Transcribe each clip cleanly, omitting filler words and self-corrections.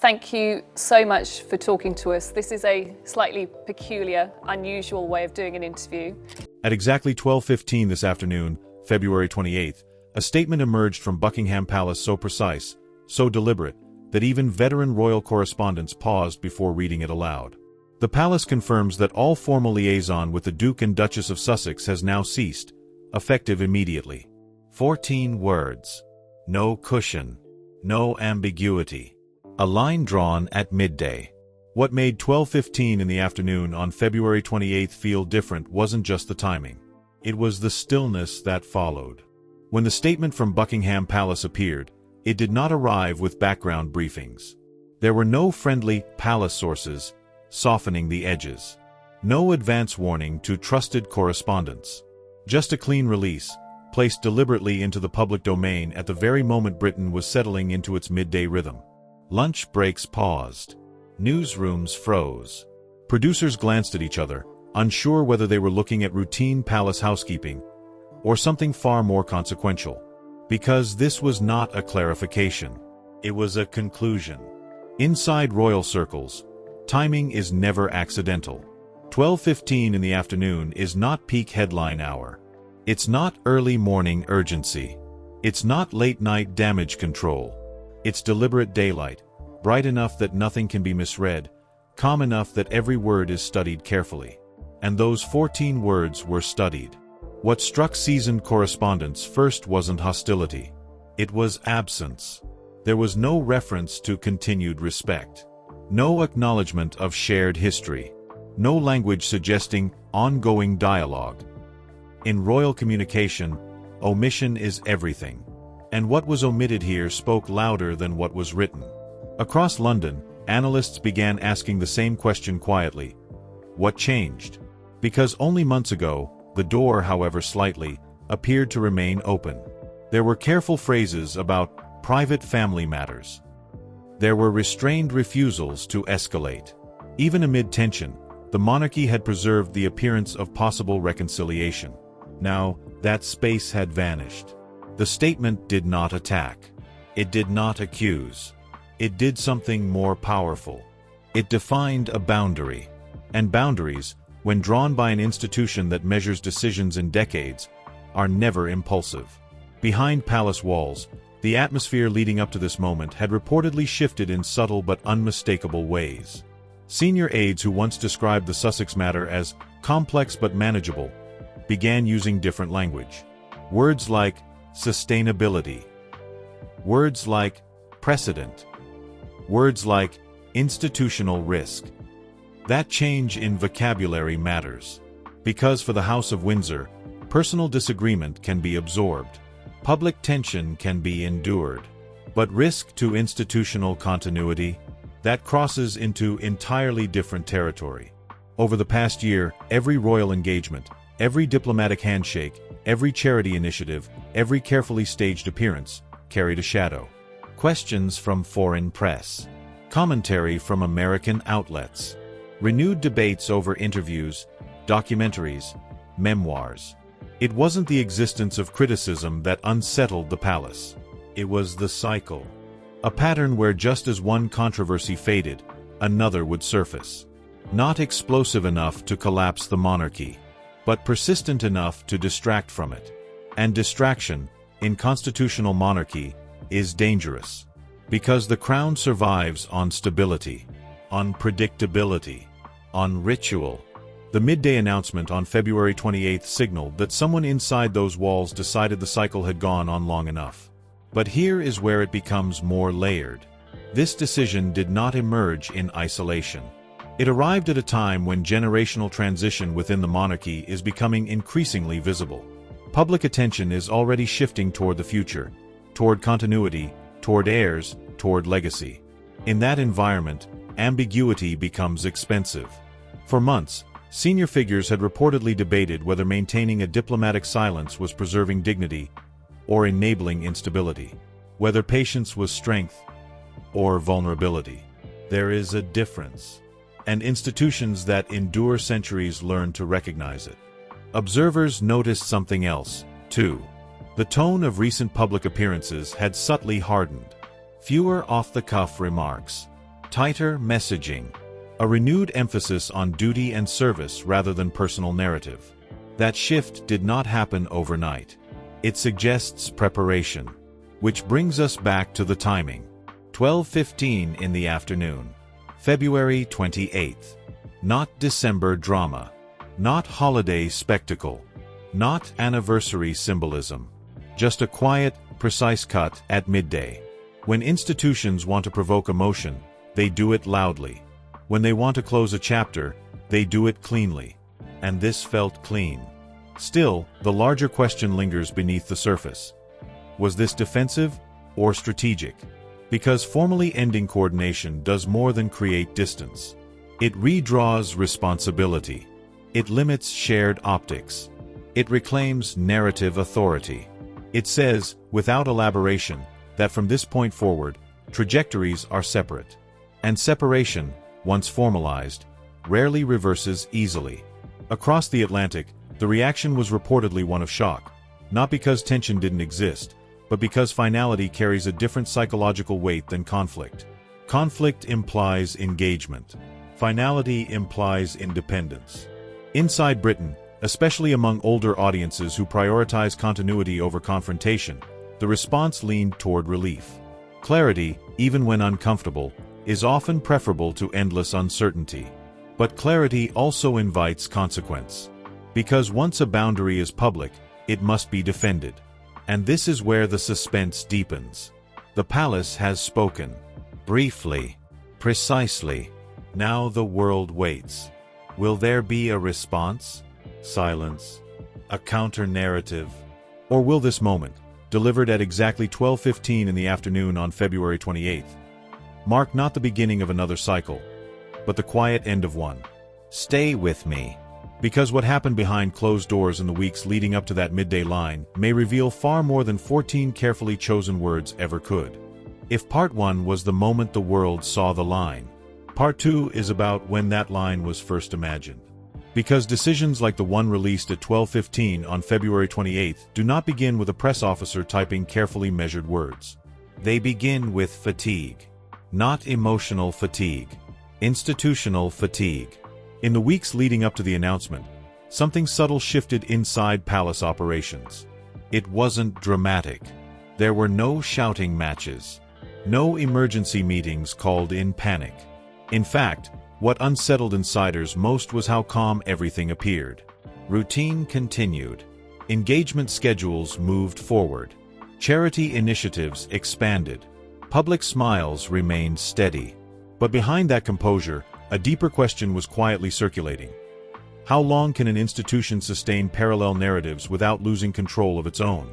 thank you so much for talking to us. This is a slightly peculiar, unusual way of doing an interview. At exactly 12:15 this afternoon, February 28th, a statement emerged from Buckingham Palace so precise, so deliberate, that even veteran royal correspondents paused before reading it aloud. The palace confirms that all formal liaison with the Duke and Duchess of Sussex has now ceased, effective immediately. 14 words. No cushion. No ambiguity. A line drawn at midday. What made 12:15 in the afternoon on February 28th feel different wasn't just the timing. It was the stillness that followed. When the statement from Buckingham Palace appeared, it did not arrive with background briefings. There were no friendly palace sources softening the edges. No advance warning to trusted correspondents. Just a clean release, placed deliberately into the public domain at the very moment Britain was settling into its midday rhythm. Lunch breaks paused. Newsrooms froze. Producers glanced at each other, unsure whether they were looking at routine palace housekeeping or something far more consequential. Because this was not a clarification. It was a conclusion. Inside royal circles, timing is never accidental. 12:15 in the afternoon is not peak headline hour. It's not early morning urgency. It's not late-night damage control. It's deliberate daylight, bright enough that nothing can be misread, calm enough that every word is studied carefully. And those 14 words were studied. What struck seasoned correspondents first wasn't hostility. It was absence. There was no reference to continued respect. No acknowledgement of shared history. No language suggesting ongoing dialogue. In royal communication, omission is everything. And what was omitted here spoke louder than what was written. Across London, analysts began asking the same question quietly. What changed? Because only months ago, the door, however slightly, appeared to remain open. There were careful phrases about private family matters. There were restrained refusals to escalate. Even amid tension, the monarchy had preserved the appearance of possible reconciliation. Now, that space had vanished. The statement did not attack. It did not accuse. It did something more powerful. It defined a boundary. And boundaries, when drawn by an institution that measures decisions in decades, are never impulsive. Behind palace walls, the atmosphere leading up to this moment had reportedly shifted in subtle but unmistakable ways. Senior aides who once described the Sussex matter as complex but manageable began using different language. Words like sustainability. Words like precedent. Words like institutional risk. That change in vocabulary matters. Because for the House of Windsor, personal disagreement can be absorbed. Public tension can be endured. But risk to institutional continuity? That crosses into entirely different territory. Over the past year, every royal engagement, every diplomatic handshake, every charity initiative, every carefully staged appearance, carried a shadow. Questions from foreign press. Commentary from American outlets. Renewed debates over interviews, documentaries, memoirs. It wasn't the existence of criticism that unsettled the palace. It was the cycle. A pattern where just as one controversy faded, another would surface. Not explosive enough to collapse the monarchy, but persistent enough to distract from it. And distraction, in constitutional monarchy, is dangerous. Because the crown survives on stability, on predictability, on ritual. The midday announcement on February 28th signaled that someone inside those walls decided the cycle had gone on long enough. But here is where it becomes more layered. This decision did not emerge in isolation. It arrived at a time when generational transition within the monarchy is becoming increasingly visible. Public attention is already shifting toward the future, toward continuity, toward heirs, toward legacy. In that environment, ambiguity becomes expensive. For months, senior figures had reportedly debated whether maintaining a diplomatic silence was preserving dignity or enabling instability, whether patience was strength or vulnerability. There is a difference, and institutions that endure centuries learn to recognize it. Observers noticed something else, too. The tone of recent public appearances had subtly hardened. Fewer off-the-cuff remarks. Tighter messaging. A renewed emphasis on duty and service rather than personal narrative. That shift did not happen overnight. It suggests preparation. Which brings us back to the timing. 12:15 in the afternoon. February 28th. Not December drama. Not holiday spectacle. Not anniversary symbolism. Just a quiet, precise cut at midday. When institutions want to provoke emotion, they do it loudly. When they want to close a chapter, they do it cleanly. And this felt clean. Still, the larger question lingers beneath the surface. Was this defensive or strategic? Because formally ending coordination does more than create distance. It redraws responsibility. It limits shared optics. It reclaims narrative authority. It says, without elaboration, that from this point forward, trajectories are separate. And separation, once formalized, rarely reverses easily. Across the Atlantic, the reaction was reportedly one of shock, not because tension didn't exist, but because finality carries a different psychological weight than conflict. Conflict implies engagement. Finality implies independence. Inside Britain, especially among older audiences who prioritize continuity over confrontation, the response leaned toward relief. Clarity, even when uncomfortable, is often preferable to endless uncertainty. But clarity also invites consequence. Because once a boundary is public, it must be defended. And this is where the suspense deepens. The palace has spoken. Briefly. Precisely. Now the world waits. Will there be a response? Silence. A counter-narrative? Or will this moment, delivered at exactly 12:15 in the afternoon on February 28th, mark not the beginning of another cycle, but the quiet end of one? Stay with me. Because what happened behind closed doors in the weeks leading up to that midday line may reveal far more than 14 carefully chosen words ever could. If part 1 was the moment the world saw the line, part 2 is about when that line was first imagined. Because decisions like the one released at 12:15 on February 28th do not begin with a press officer typing carefully measured words. They begin with fatigue. Not emotional fatigue. Institutional fatigue. In the weeks leading up to the announcement, something subtle shifted inside palace operations. It wasn't dramatic. There were no shouting matches. No emergency meetings called in panic. In fact, what unsettled insiders most was how calm everything appeared. Routine continued. Engagement schedules moved forward. Charity initiatives expanded. Public smiles remained steady. But behind that composure, a deeper question was quietly circulating. How long can an institution sustain parallel narratives without losing control of its own?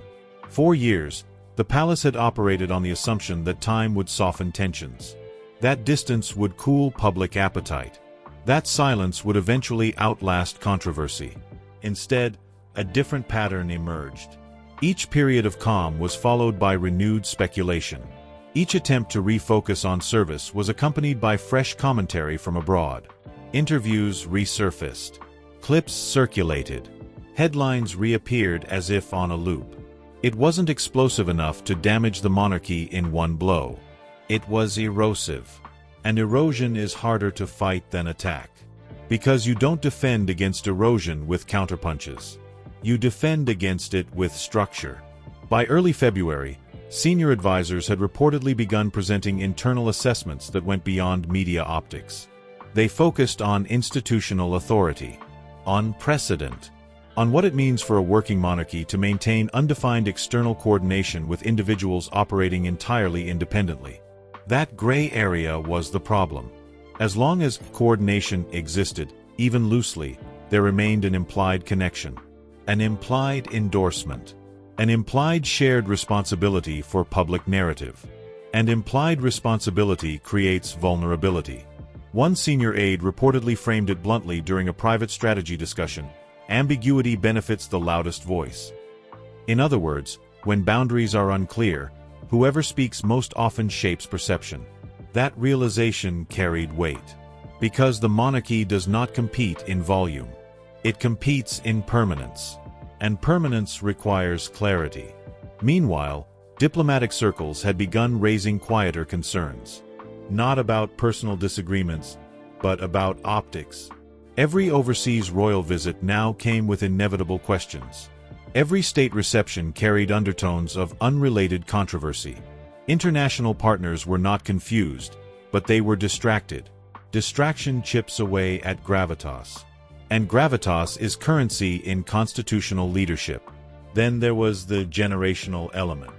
For years, the palace had operated on the assumption that time would soften tensions. That distance would cool public appetite. That silence would eventually outlast controversy. Instead, a different pattern emerged. Each period of calm was followed by renewed speculation. Each attempt to refocus on service was accompanied by fresh commentary from abroad. Interviews resurfaced. Clips circulated. Headlines reappeared as if on a loop. It wasn't explosive enough to damage the monarchy in one blow. It was erosive. And erosion is harder to fight than attack. Because you don't defend against erosion with counterpunches. You defend against it with structure. By early February, senior advisors had reportedly begun presenting internal assessments that went beyond media optics. They focused on institutional authority, on precedent, on what it means for a working monarchy to maintain undefined external coordination with individuals operating entirely independently. That gray area was the problem. As long as coordination existed, even loosely, there remained an implied connection, an implied endorsement. An implied shared responsibility for public narrative. And implied responsibility creates vulnerability. One senior aide reportedly framed it bluntly during a private strategy discussion: ambiguity benefits the loudest voice. In other words, when boundaries are unclear, whoever speaks most often shapes perception. That realization carried weight. Because the monarchy does not compete in volume. It competes in permanence. And permanence requires clarity. Meanwhile, diplomatic circles had begun raising quieter concerns. not about personal disagreements, but about optics. Every overseas royal visit now came with inevitable questions. Every state reception carried undertones of unrelated controversy. International partners were not confused, but they were distracted. Distraction chips away at gravitas. And gravitas is currency in constitutional leadership. Then there was the generational element.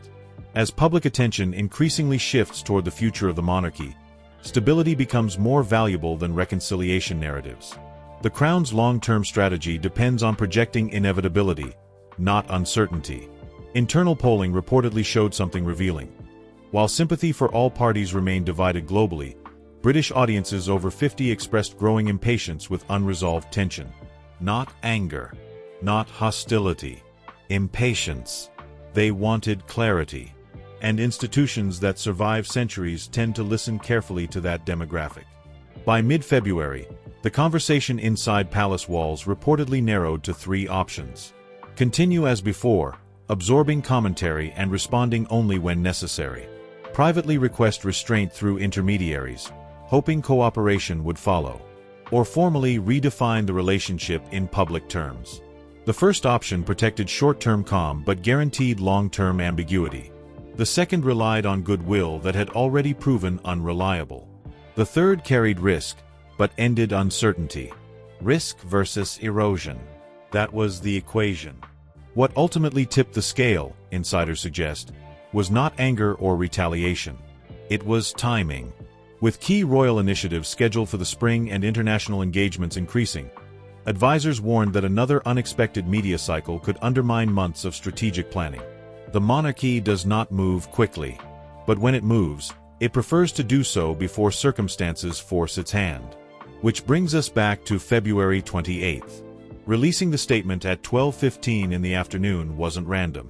As public attention increasingly shifts toward the future of the monarchy, stability becomes more valuable than reconciliation narratives. The Crown's long-term strategy depends on projecting inevitability, not uncertainty. Internal polling reportedly showed something revealing. While sympathy for all parties remained divided globally, British audiences over 50 expressed growing impatience with unresolved tension. Not anger, not hostility, impatience. They wanted clarity. And institutions that survive centuries tend to listen carefully to that demographic. By mid-February, the conversation inside palace walls reportedly narrowed to 3 options. Continue as before, absorbing commentary and responding only when necessary. Privately request restraint through intermediaries, hoping cooperation would follow. Or formally redefine the relationship in public terms. The first option protected short-term calm but guaranteed long-term ambiguity. The second relied on goodwill that had already proven unreliable. The third carried risk, but ended uncertainty. Risk versus erosion. That was the equation. What ultimately tipped the scale, insiders suggest, was not anger or retaliation. It was timing. With key royal initiatives scheduled for the spring and international engagements increasing, advisors warned that another unexpected media cycle could undermine months of strategic planning. The monarchy does not move quickly, but when it moves, it prefers to do so before circumstances force its hand. Which brings us back to February 28th. Releasing the statement at 12:15 in the afternoon wasn't random.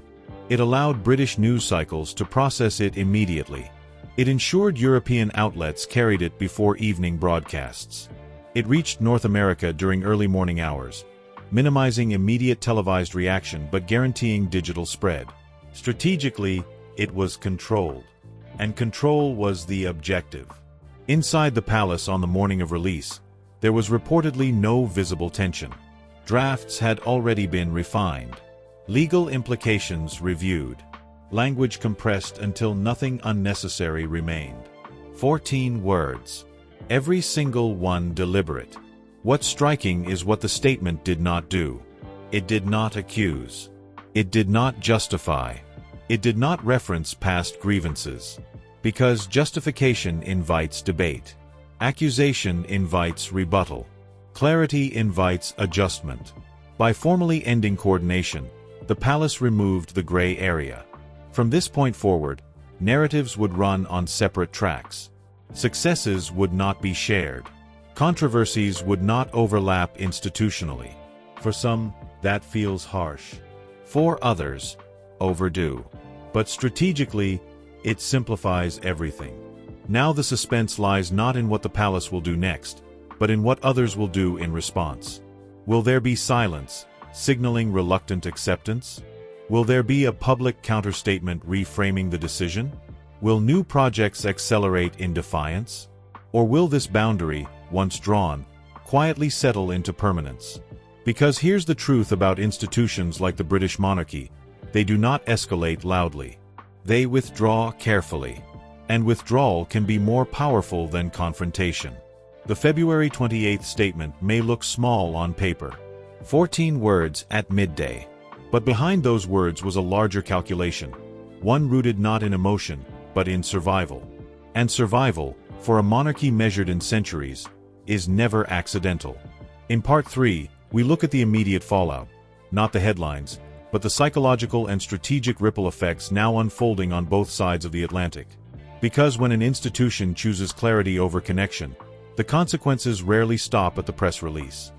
It allowed British news cycles to process it immediately. It ensured European outlets carried it before evening broadcasts. It reached North America during early morning hours, minimizing immediate televised reaction but guaranteeing digital spread. Strategically, it was controlled. And control was the objective. Inside the palace on the morning of release, there was reportedly no visible tension. Drafts had already been refined. Legal implications reviewed. Language compressed until nothing unnecessary remained. 14 words. Every single one deliberate. What's striking is what the statement did not do. It did not accuse. It did not justify. It did not reference past grievances. Because justification invites debate. Accusation invites rebuttal. Clarity invites adjustment. By formally ending coordination, the palace removed the gray area. From this point forward, narratives would run on separate tracks. Successes would not be shared. Controversies would not overlap institutionally. For some, that feels harsh. For others, overdue. But strategically, it simplifies everything. Now the suspense lies not in what the palace will do next, but in what others will do in response. Will there be silence, signaling reluctant acceptance? Will there be a public counterstatement reframing the decision? Will new projects accelerate in defiance? Or will this boundary, once drawn, quietly settle into permanence? Because here's the truth about institutions like the British monarchy: they do not escalate loudly. They withdraw carefully. And withdrawal can be more powerful than confrontation. The February 28th statement may look small on paper. 14 words at midday. But behind those words was a larger calculation, one rooted not in emotion, but in survival. And survival, for a monarchy measured in centuries, is never accidental. In Part 3, we look at the immediate fallout, not the headlines, but the psychological and strategic ripple effects now unfolding on both sides of the Atlantic. Because when an institution chooses clarity over connection, the consequences rarely stop at the press release.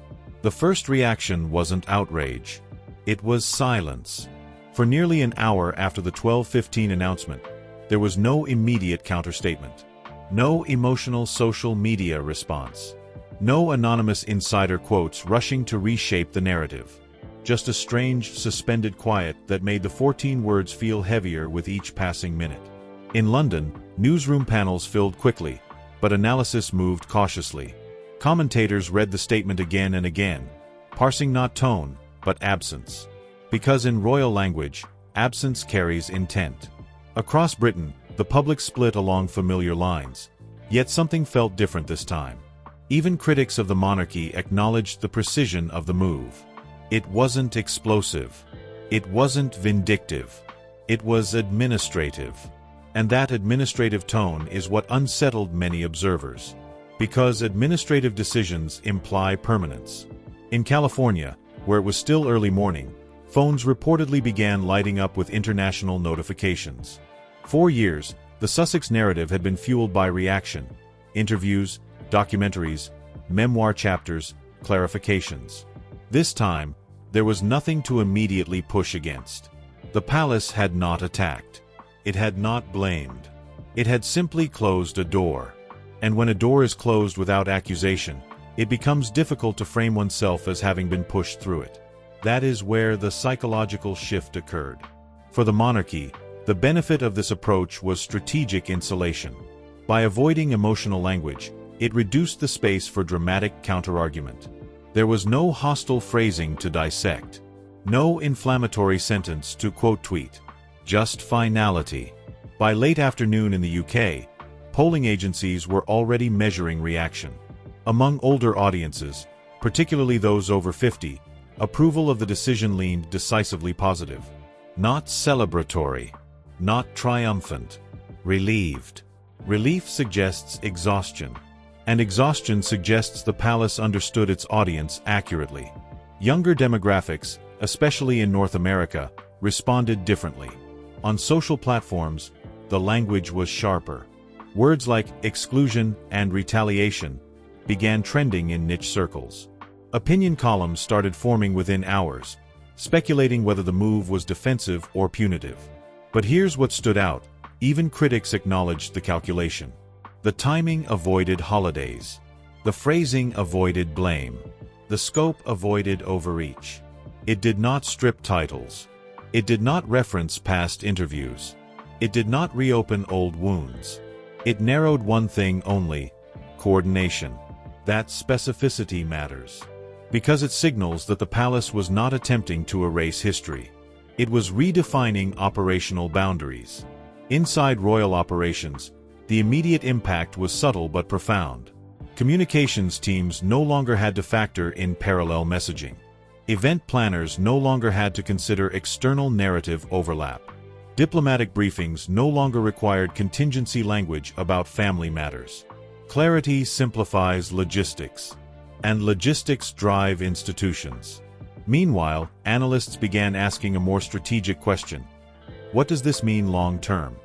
The first reaction wasn't outrage. It was silence. For nearly an hour after the 12:15 announcement, there was no immediate counterstatement. No emotional social media response. No anonymous insider quotes rushing to reshape the narrative. Just a strange, suspended quiet that made the 14 words feel heavier with each passing minute. In London, newsroom panels filled quickly, but analysis moved cautiously. Commentators read the statement again and again, parsing not tone, but absence. Because in royal language, absence carries intent. Across Britain, the public split along familiar lines. Yet something felt different this time. Even critics of the monarchy acknowledged the precision of the move. It wasn't explosive. It wasn't vindictive. It was administrative. And that administrative tone is what unsettled many observers. Because administrative decisions imply permanence. In California, where it was still early morning, phones reportedly began lighting up with international notifications. For years, the Sussex narrative had been fueled by reaction, interviews, documentaries, memoir chapters, clarifications. This time, there was nothing to immediately push against. The palace had not attacked. It had not blamed. It had simply closed a door. And when a door is closed without accusation, it becomes difficult to frame oneself as having been pushed through it. That is where the psychological shift occurred. For the monarchy, the benefit of this approach was strategic insulation. By avoiding emotional language, it reduced the space for dramatic counterargument. There was no hostile phrasing to dissect. No inflammatory sentence to quote tweet. Just finality. By late afternoon in the UK, polling agencies were already measuring reaction. Among older audiences, particularly those over 50, approval of the decision leaned decisively positive. Not celebratory. Not triumphant. Relieved. Relief suggests exhaustion. And exhaustion suggests the palace understood its audience accurately. Younger demographics, especially in North America, responded differently. On social platforms, the language was sharper. Words like exclusion and retaliation began trending in niche circles. Opinion columns started forming within hours, speculating whether the move was defensive or punitive. But here's what stood out. Even critics acknowledged the calculation. The timing avoided holidays. The phrasing avoided blame. The scope avoided overreach. It did not strip titles. It did not reference past interviews. It did not reopen old wounds. It narrowed one thing only: coordination. That specificity matters. Because it signals that the palace was not attempting to erase history. It was redefining operational boundaries. Inside royal operations, the immediate impact was subtle but profound. Communications teams no longer had to factor in parallel messaging. Event planners no longer had to consider external narrative overlap. Diplomatic briefings no longer required contingency language about family matters. Clarity simplifies logistics. And logistics drive institutions. Meanwhile, analysts began asking a more strategic question. What does this mean long-term?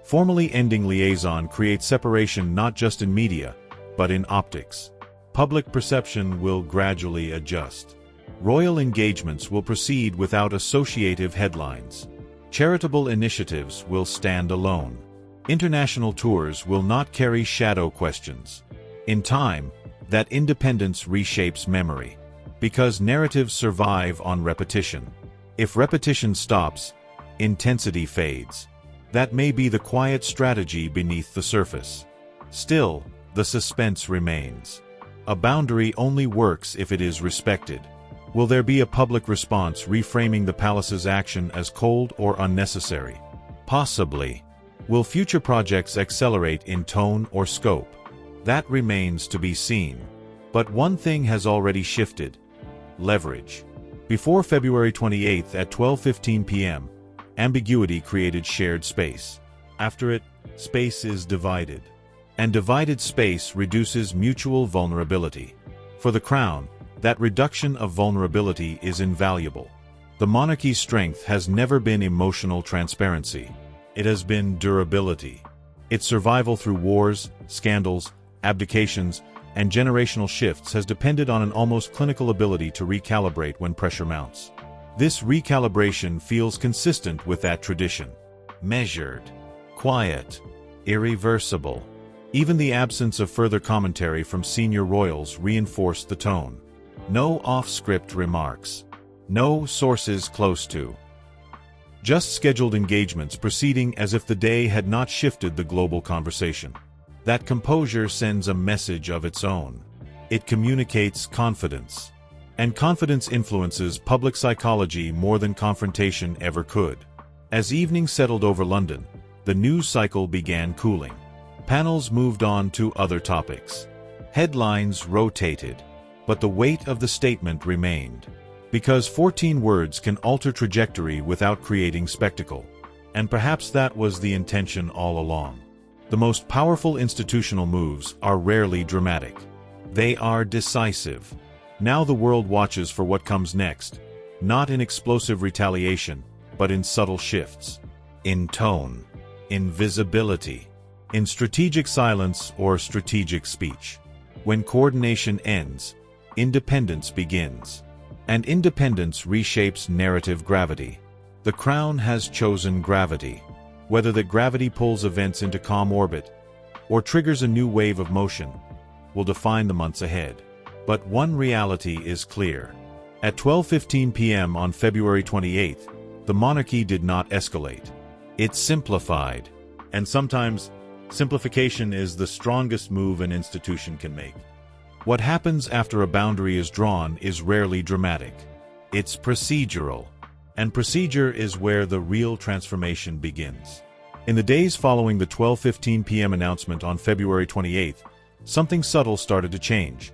Formally ending liaison creates separation not just in media, but in optics. Public perception will gradually adjust. Royal engagements will proceed without associative headlines. Charitable initiatives will stand alone. International tours will not carry shadow questions. In time, that independence reshapes memory. Because narratives survive on repetition. If repetition stops, intensity fades. That may be the quiet strategy beneath the surface. Still, the suspense remains. A boundary only works if it is respected. Will there be a public response reframing the palace's action as cold or unnecessary? Possibly. Will future projects accelerate in tone or scope? That remains to be seen. But one thing has already shifted. Leverage. Before February 28 at 12:15 p.m., ambiguity created shared space. After it, space is divided. And divided space reduces mutual vulnerability. For the Crown, that reduction of vulnerability is invaluable. The monarchy's strength has never been emotional transparency. It has been durability. Its survival through wars, scandals, abdications, and generational shifts has depended on an almost clinical ability to recalibrate when pressure mounts. This recalibration feels consistent with that tradition. Measured, quiet, irreversible. Even the absence of further commentary from senior royals reinforced the tone. No off-script remarks. No sources close to. Just scheduled engagements proceeding as if the day had not shifted the global conversation. That composure sends a message of its own. It communicates confidence. And confidence influences public psychology more than confrontation ever could. As evening settled over London, the news cycle began cooling. Panels moved on to other topics. Headlines rotated, but the weight of the statement remained. Because 14 words can alter trajectory without creating spectacle. And perhaps that was the intention all along. The most powerful institutional moves are rarely dramatic. They are decisive. Now the world watches for what comes next, not in explosive retaliation, but in subtle shifts. In tone, in visibility, in strategic silence or strategic speech. When coordination ends, independence begins. And independence reshapes narrative gravity. The Crown has chosen gravity. Whether that gravity pulls events into calm orbit or triggers a new wave of motion will define the months ahead. But one reality is clear. At 12:15 p.m. on February 28th, the monarchy did not escalate. It simplified. And sometimes, simplification is the strongest move an institution can make. What happens after a boundary is drawn is rarely dramatic. It's procedural. And procedure is where the real transformation begins. In the days following the 12:15 p.m. announcement on February 28th, something subtle started to change.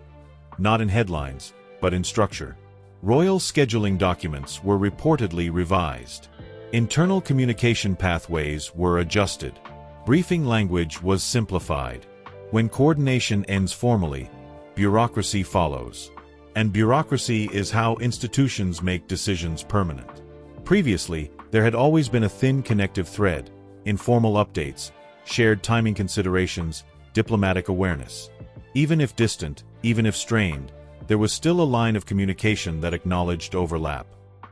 Not in headlines, but in structure. Royal scheduling documents were reportedly revised. Internal communication pathways were adjusted. Briefing language was simplified. When coordination ends formally, bureaucracy follows. And bureaucracy is how institutions make decisions permanent. Previously, there had always been a thin connective thread, informal updates, shared timing considerations, diplomatic awareness. Even if distant, even if strained, there was still a line of communication that acknowledged overlap.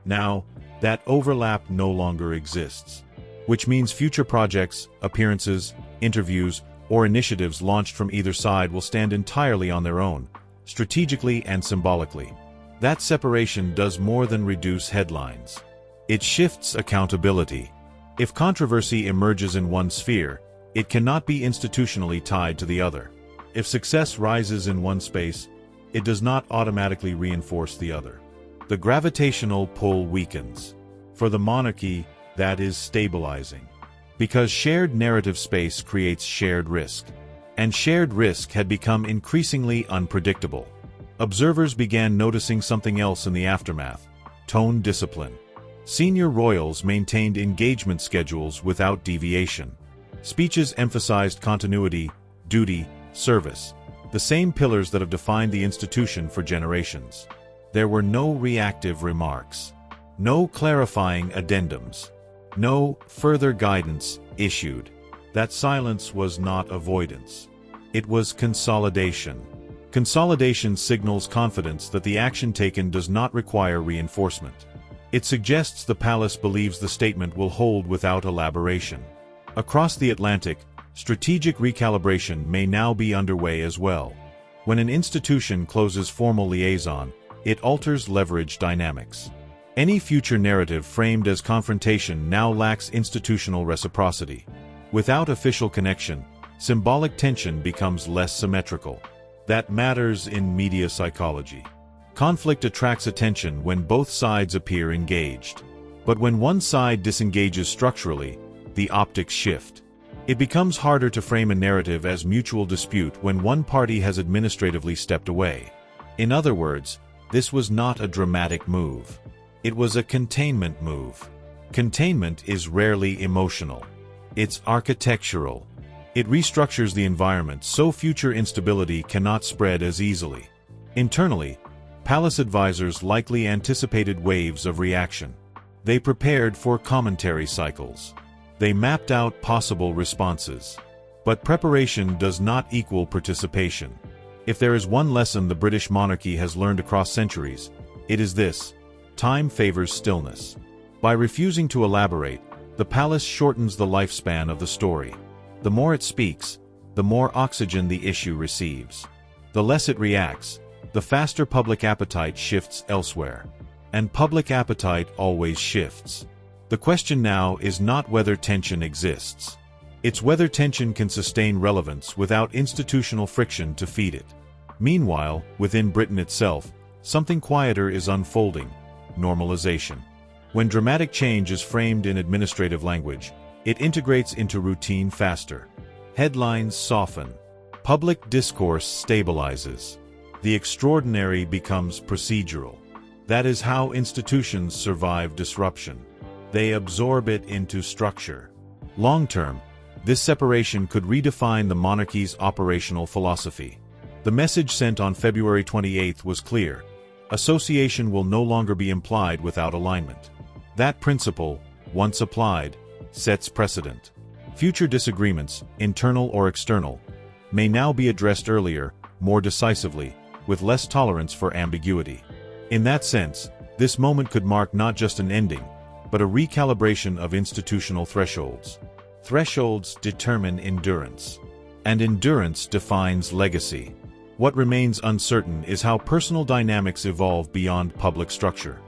Now, that overlap no longer exists. Which means future projects, appearances, interviews, or initiatives launched from either side will stand entirely on their own, strategically and symbolically. That separation does more than reduce headlines. It shifts accountability. If controversy emerges in one sphere, it cannot be institutionally tied to the other. If success rises in one space, it does not automatically reinforce the other. The gravitational pull weakens. For the monarchy, that is stabilizing. Because shared narrative space creates shared risk. And shared risk had become increasingly unpredictable. Observers began noticing something else in the aftermath: tone discipline. Senior royals maintained engagement schedules without deviation. Speeches emphasized continuity, duty, service, the same pillars that have defined the institution for generations. There were no reactive remarks, no clarifying addendums, no further guidance issued. That silence was not avoidance. It was consolidation. Consolidation signals confidence that the action taken does not require reinforcement. It suggests the palace believes the statement will hold without elaboration. Across the Atlantic, strategic recalibration may now be underway as well. When an institution closes formal liaison, it alters leverage dynamics. Any future narrative framed as confrontation now lacks institutional reciprocity. Without official connection, symbolic tension becomes less symmetrical. That matters in media psychology. Conflict attracts attention when both sides appear engaged. But when one side disengages structurally, the optics shift. It becomes harder to frame a narrative as mutual dispute when one party has administratively stepped away. In other words, this was not a dramatic move. It was a containment move. Containment is rarely emotional. It's architectural. It restructures the environment so future instability cannot spread as easily. Internally, palace advisors likely anticipated waves of reaction. They prepared for commentary cycles. They mapped out possible responses. But preparation does not equal participation. If there is one lesson the British monarchy has learned across centuries, it is this: time favors stillness. By refusing to elaborate, the palace shortens the lifespan of the story. The more it speaks, the more oxygen the issue receives. The less it reacts, the faster public appetite shifts elsewhere. And public appetite always shifts. The question now is not whether tension exists. It's whether tension can sustain relevance without institutional friction to feed it. Meanwhile, within Britain itself, something quieter is unfolding: normalization. When dramatic change is framed in administrative language, it integrates into routine faster. Headlines soften. Public discourse stabilizes. The extraordinary becomes procedural. That is how institutions survive disruption. They absorb it into structure. Long-term, this separation could redefine the monarchy's operational philosophy. The message sent on February 28 was clear: association will no longer be implied without alignment. That principle, once applied, sets precedent. Future disagreements, internal or external, may now be addressed earlier, more decisively, with less tolerance for ambiguity. In that sense, this moment could mark not just an ending, but a recalibration of institutional thresholds. Thresholds determine endurance, and endurance defines legacy. What remains uncertain is how personal dynamics evolve beyond public structure.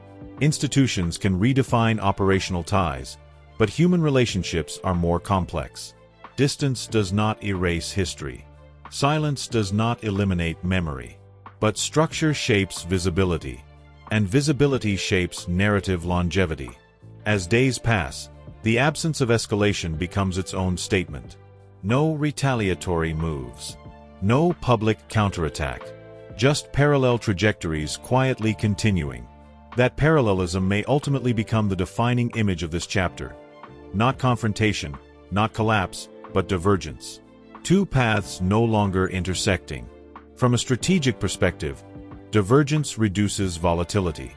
Institutions can redefine operational ties, but human relationships are more complex. Distance does not erase history. Silence does not eliminate memory. But structure shapes visibility, and visibility shapes narrative longevity. As days pass, the absence of escalation becomes its own statement. No retaliatory moves. No public counterattack. Just parallel trajectories quietly continuing. That parallelism may ultimately become the defining image of this chapter. Not confrontation, not collapse, but divergence. Two paths no longer intersecting. From a strategic perspective, divergence reduces volatility.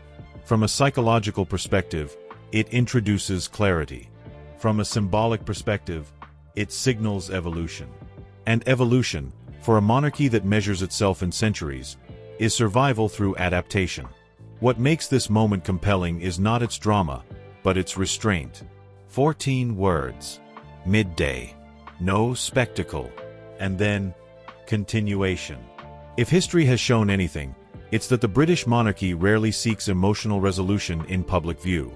From a psychological perspective, it introduces clarity. From a symbolic perspective, it signals evolution. And evolution, for a monarchy that measures itself in centuries, is survival through adaptation. What makes this moment compelling is not its drama, but its restraint. 14 words. Midday. No spectacle. And then, continuation. If history has shown anything, it's that the British monarchy rarely seeks emotional resolution in public view.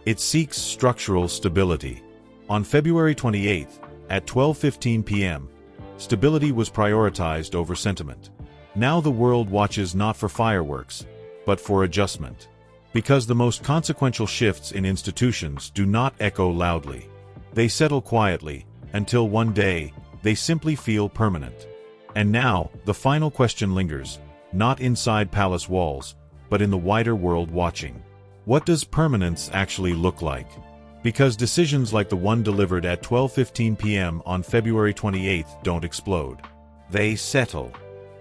It seeks structural stability. On February 28, at 12:15 p.m., stability was prioritized over sentiment. Now the world watches not for fireworks, but for adjustment. Because the most consequential shifts in institutions do not echo loudly. They settle quietly, until one day, they simply feel permanent. And now, the final question lingers, not inside palace walls, but in the wider world watching. What does permanence actually look like? Because decisions like the one delivered at 12:15 p.m. on February 28 don't explode. They settle.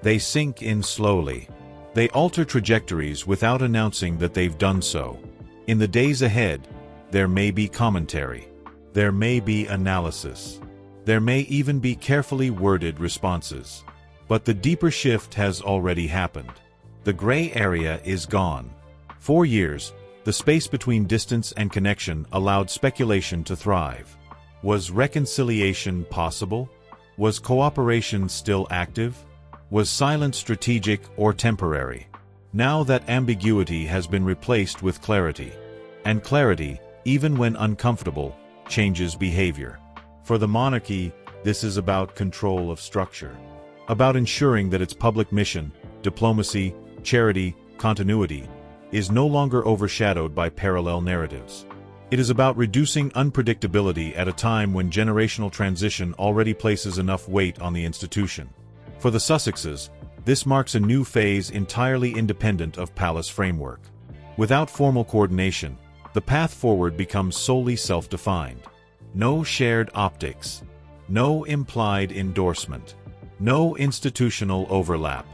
They sink in slowly. They alter trajectories without announcing that they've done so. In the days ahead, there may be commentary. There may be analysis. There may even be carefully worded responses. But the deeper shift has already happened. The gray area is gone. 4 years, the space between distance and connection allowed speculation to thrive. Was reconciliation possible? Was cooperation still active? Was silence strategic or temporary? Now that ambiguity has been replaced with clarity. And clarity, even when uncomfortable, changes behavior. For the monarchy, this is about control of structure. About ensuring that its public mission, diplomacy, charity, continuity, is no longer overshadowed by parallel narratives. It is about reducing unpredictability at a time when generational transition already places enough weight on the institution. For the Sussexes, this marks a new phase entirely independent of palace framework. Without formal coordination, the path forward becomes solely self-defined. No shared optics. No implied endorsement. No institutional overlap.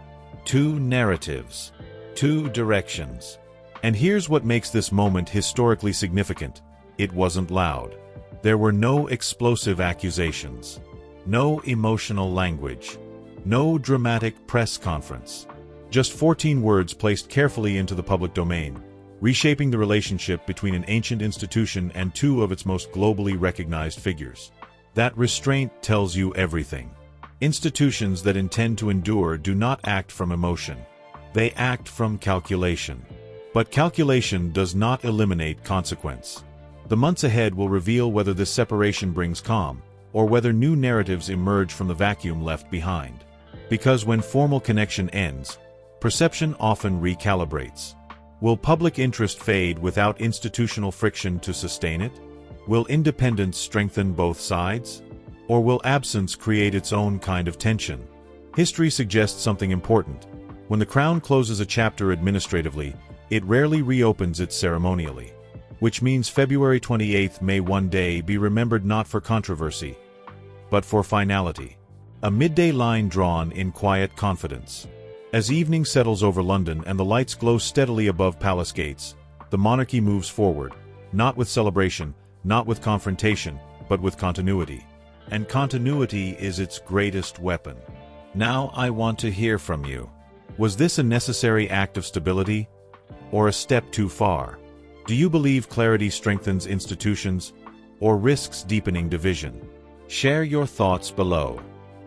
Two narratives. Two directions. And here's what makes this moment historically significant. It wasn't loud. There were no explosive accusations. No emotional language. No dramatic press conference. Just 14 words placed carefully into the public domain, reshaping the relationship between an ancient institution and two of its most globally recognized figures. That restraint tells you everything. Institutions that intend to endure do not act from emotion. They act from calculation. But calculation does not eliminate consequence. The months ahead will reveal whether this separation brings calm, or whether new narratives emerge from the vacuum left behind. Because when formal connection ends, perception often recalibrates. Will public interest fade without institutional friction to sustain it? Will independence strengthen both sides? Or will absence create its own kind of tension? History suggests something important. When the Crown closes a chapter administratively, it rarely reopens it ceremonially. Which means February 28th may one day be remembered not for controversy, but for finality. A midday line drawn in quiet confidence. As evening settles over London and the lights glow steadily above palace gates, the monarchy moves forward, not with celebration, not with confrontation, but with continuity. And continuity is its greatest weapon. Now I want to hear from you. Was this a necessary act of stability, or a step too far? Do you believe clarity strengthens institutions, or risks deepening division? Share your thoughts below.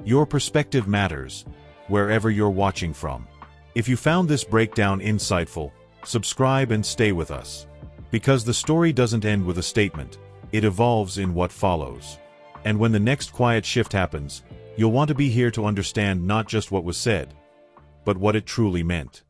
Your perspective matters, wherever you're watching from. If you found this breakdown insightful, subscribe and stay with us. Because the story doesn't end with a statement, it evolves in what follows. And when the next quiet shift happens, you'll want to be here to understand not just what was said, but what it truly meant.